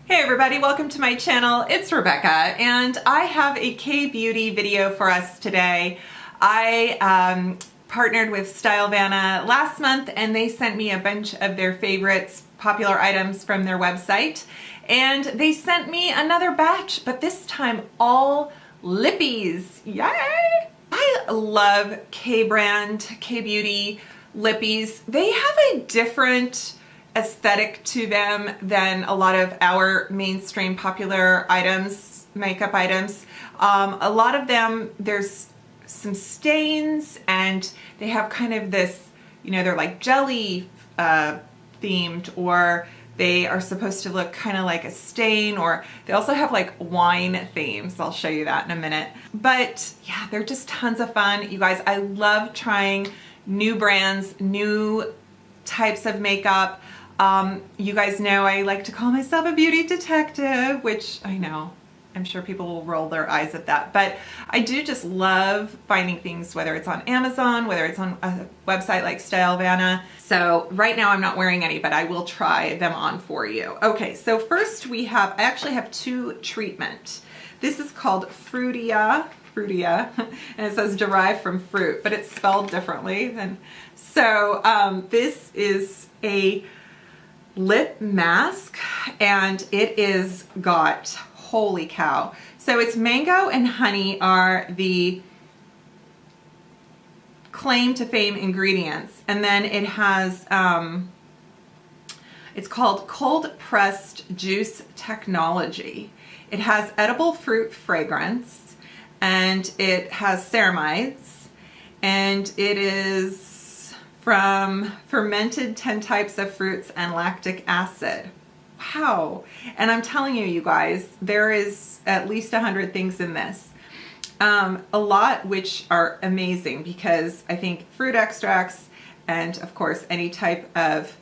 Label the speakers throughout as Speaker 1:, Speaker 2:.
Speaker 1: Hey everybody, welcome to my channel. It's Rebecca and I have a K-beauty video for us today. I partnered with Stylevana last month and they sent me a bunch of their favorites, popular items from their website, and they sent me another batch, but this time all Lippies. Yay! I love K-brand, K-beauty Lippies. They have a different aesthetic to them than a lot of our mainstream popular items, makeup items. A lot of them, there's some stains and they have kind of this, you know, they're like jelly themed, or they are supposed to look kind of like a stain, or they also have like wine themes. I'll show you that in a minute. But yeah, they're just tons of fun. You guys, I love trying new brands, new types of makeup. You guys know I like to call myself a beauty detective, which I know, I'm sure people will roll their eyes at that, but I do just love finding things, whether it's on Amazon, whether it's on a website like Stylevana. So right now I'm not wearing any, but I will try them on for you. Okay, so first we have, I actually have two treatment. This is called Fruitia Frutia, and it says derived from fruit, but it's spelled differently. So this is a lip mask and it is got, holy cow. So it's mango and honey are the claim to fame ingredients, and then it has it's called cold pressed juice technology. It has edible fruit fragrance and it has ceramides, and it is from fermented 10 types of fruits and lactic acid. Wow. And I'm telling you, you guys, there is at least 100 things in this. A lot which are amazing, because I think fruit extracts and of course any type of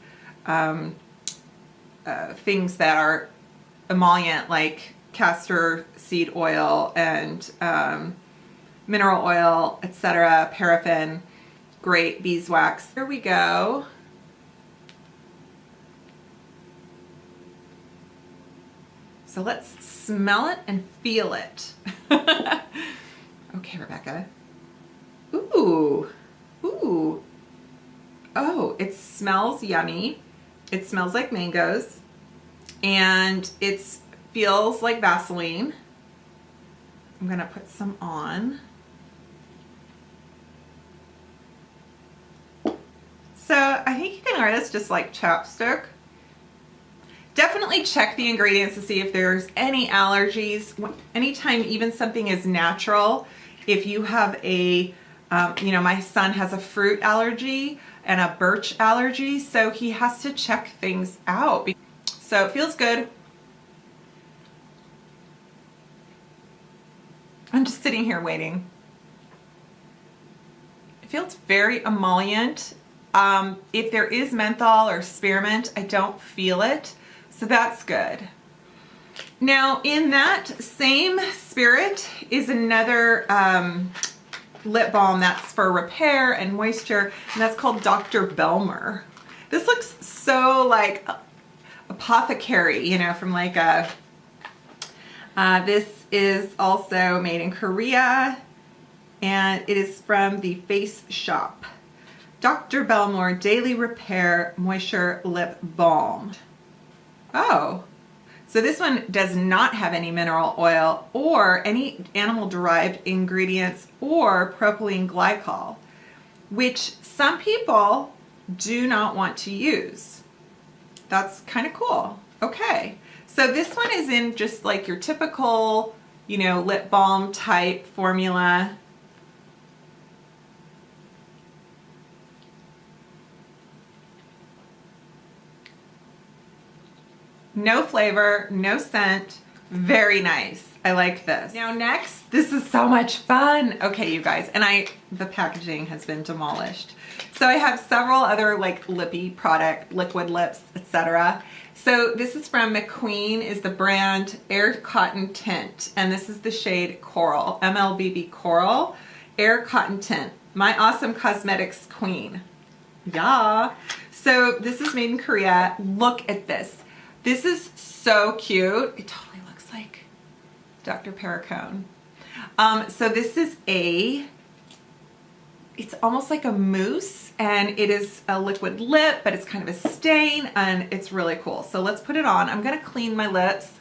Speaker 1: things that are emollient like castor seed oil and mineral oil, etc., paraffin, great beeswax. Here we go. So let's smell it and feel it. Okay, Rebecca. Ooh, ooh. Oh, it smells yummy. It smells like mangoes, and it feels like Vaseline. I'm gonna put some on. So I think you can wear this just like chapstick. Definitely check the ingredients to see if there's any allergies. Anytime even something is natural, if you have a, you know, my son has a fruit allergy and a birch allergy, so he has to check things out. So it feels good. I'm just sitting here waiting. It feels very emollient. If there is menthol or spearmint, I don't feel it, so that's good. Now, in that same spirit is another lip balm that's for repair and moisture, and that's called Dr. Belmeur. This looks so like apothecary, you know, from like a, this is also made in Korea, and it is from the Face Shop. Dr. Bellmore Daily Repair Moisture Lip Balm. Oh, so this one does not have any mineral oil or any animal-derived ingredients or propylene glycol, which some people do not want to use. That's kind of cool. Okay, so this one is in just like your typical, you know, lip balm type formula. No flavor, no scent, very nice. I like this. Now next, this is so much fun. Okay, you guys, and the packaging has been demolished. So I have several other like lippy product, liquid lips, etc. So this is from McQueen, is the brand Air Cotton Tint, and this is the shade Coral, MLBB Coral, Air Cotton Tint, my awesome cosmetics queen. Yeah. So this is made in Korea. Look at this. This is so cute. It totally looks like Dr. Perricone. So this is it's almost like a mousse, and it is a liquid lip, but it's kind of a stain, and it's really cool. So let's put it on. I'm gonna clean my lips.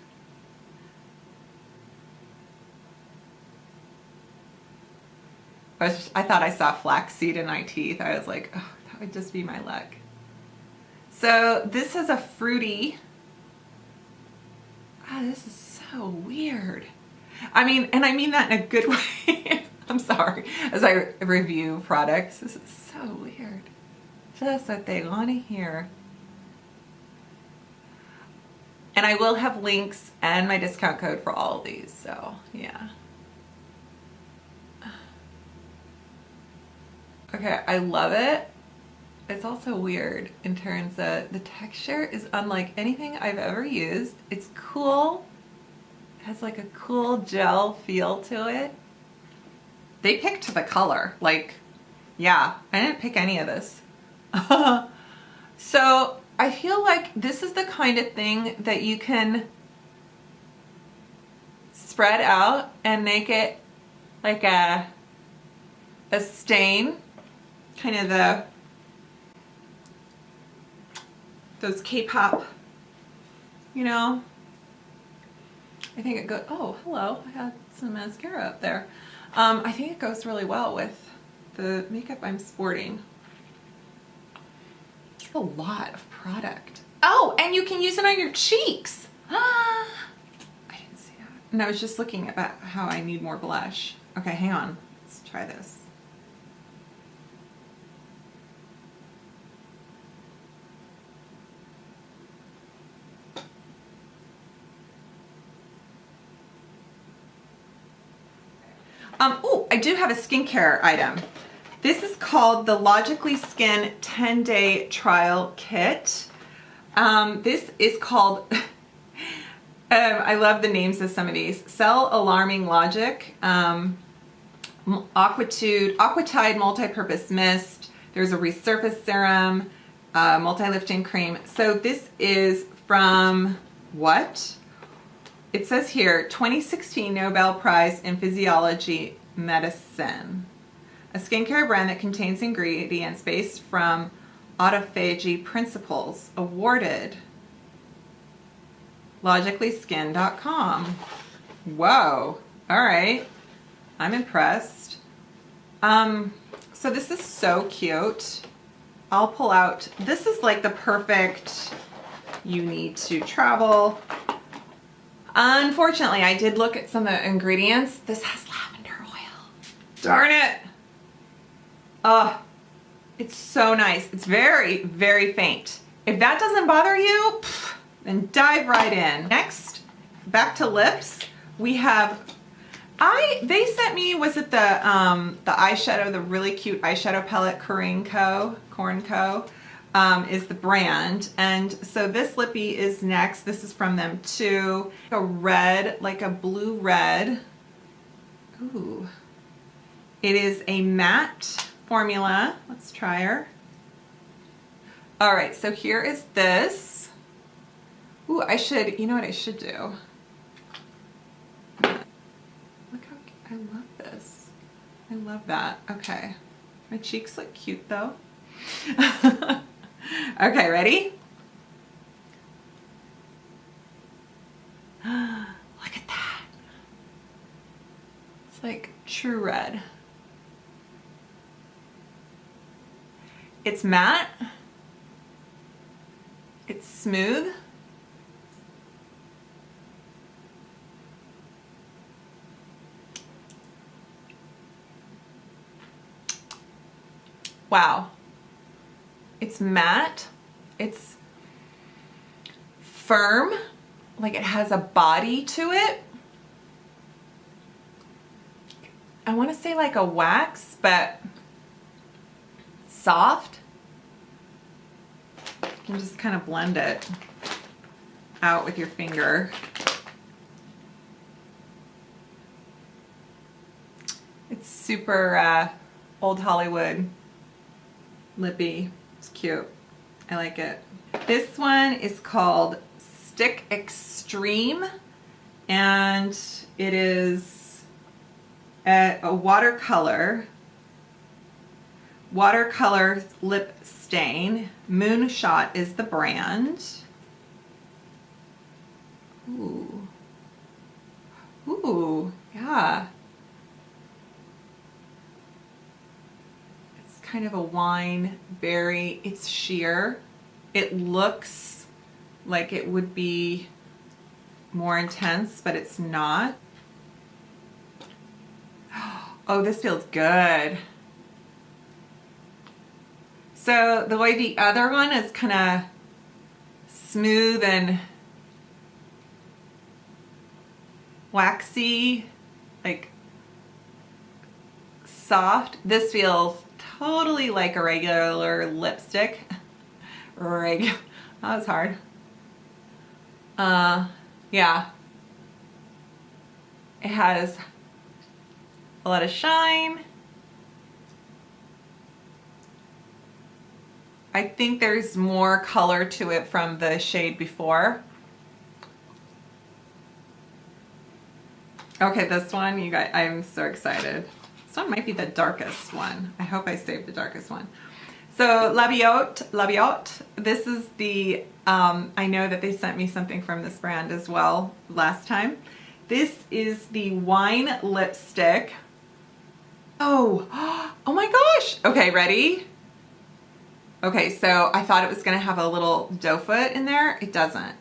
Speaker 1: I thought I saw flaxseed in my teeth. I was like, oh, that would just be my luck. So this is a fruity. Ah, this is so weird. I mean, and I mean that in a good way. I'm sorry. As I review products, this is so weird. Just what they want to hear. And I will have links and my discount code for all of these, so yeah. Okay, I love it. It's also weird in terms of the texture is unlike anything I've ever used. It's cool. It has like a cool gel feel to it. They picked the color. Like, yeah, I didn't pick any of this. So I feel like this is the kind of thing that you can spread out and make it like a stain. Kind of those K-pop, you know. I think it goes, oh, hello, I had some mascara up there. I think it goes really well with the makeup I'm sporting. A lot of product. Oh, and you can use it on your cheeks. I didn't see that. And I was just looking about how I need more blush. Okay, hang on. Let's try this. Oh, I do have a skincare item. This is called the Logically Skin 10-Day Trial Kit. This is called, I love the names of some of these. Cell Alarming Logic, Aquatide Multi-Purpose Mist. There's a Resurface Serum, Multi-Lifting Cream. So this is from what? It says here, 2016 Nobel Prize in Physiology Medicine. A skincare brand that contains ingredients based from autophagy principles. Awarded. LogicallySkin.com. Whoa. All right. I'm impressed. So this is so cute. I'll pull out. This is like the perfect, you need to travel. Unfortunately, I did look at some of the ingredients. This has lavender oil. Darn it. Oh, it's so nice. It's very, very faint. If that doesn't bother you, then dive right in. Next, back to lips. We have, they sent me, was it the eyeshadow, the really cute eyeshadow palette, CORINGCO is the brand. And so this lippy is next. This is from them too. A red, like a blue red. Ooh. It is a matte formula. Let's try her. All right, so here is this. Ooh, I should, you know what I should do? Look how, I love this. I love that. Okay. My cheeks look cute though. Okay, ready? Look at that. It's like true red. It's matte. It's smooth. Wow. It's matte. It's firm, like it has a body to it. I want to say like a wax, but soft. You can just kind of blend it out with your finger. It's super old Hollywood lippy. It's cute. I like it. This one is called Stick Extreme, and it is a watercolor lip stain. Moonshot is the brand. Ooh. Ooh, yeah. It's kind of a wine berry. It's sheer. It looks like it would be more intense, but it's not. Oh, this feels good. So the way the other one is kind of smooth and waxy, like soft, this feels totally like a regular lipstick. That was hard. Yeah. It has a lot of shine. I think there's more color to it from the shade before. Okay, this one, you guys, I'm so excited. This one might be the darkest one. I hope I saved the darkest one. So LABIOTTE, this is the, I know that they sent me something from this brand as well last time. This is the wine lipstick. Oh my gosh. Okay, ready? Okay, so I thought it was gonna have a little doe foot in there. It doesn't.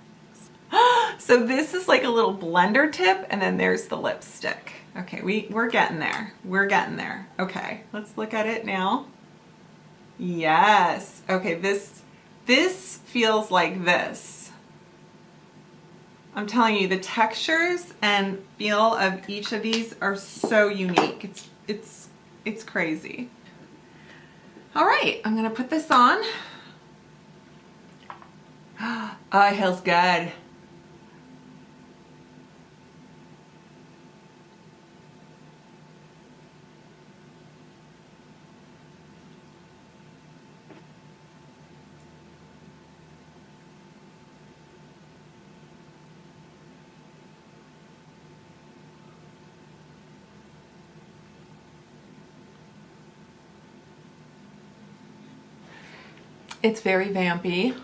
Speaker 1: So this is like a little blender tip, and then there's the lipstick. Okay, we're getting there. We're getting there. Okay, let's look at it now. Yes. Okay, this feels like this. I'm telling you, the textures and feel of each of these are so unique. It's crazy. All right, I'm gonna put this on. Oh, it feels good. It's very vampy.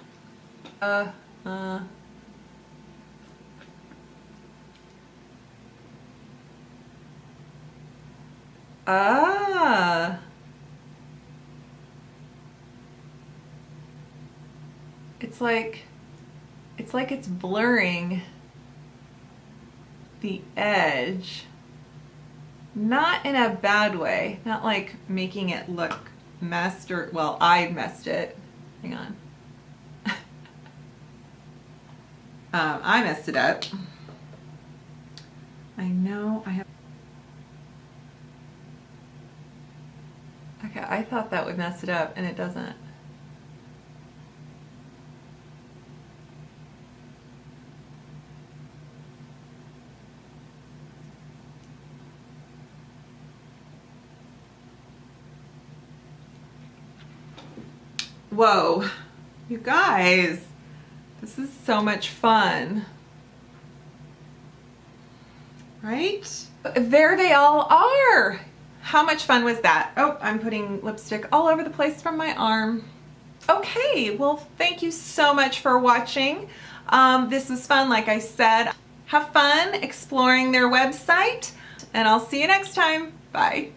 Speaker 1: It's like it's blurring the edge. Not in a bad way. Not like making it look messed, or, well, I messed it. Hang on. I messed it up. I know I have. Okay, I thought that would mess it up, and it doesn't. Whoa, you guys, this is so much fun, right? There they all are. How much fun was that? Oh, I'm putting lipstick all over the place from my arm. Okay, well, thank you so much for watching. This was fun, like I said. Have fun exploring their website, and I'll see you next time. Bye.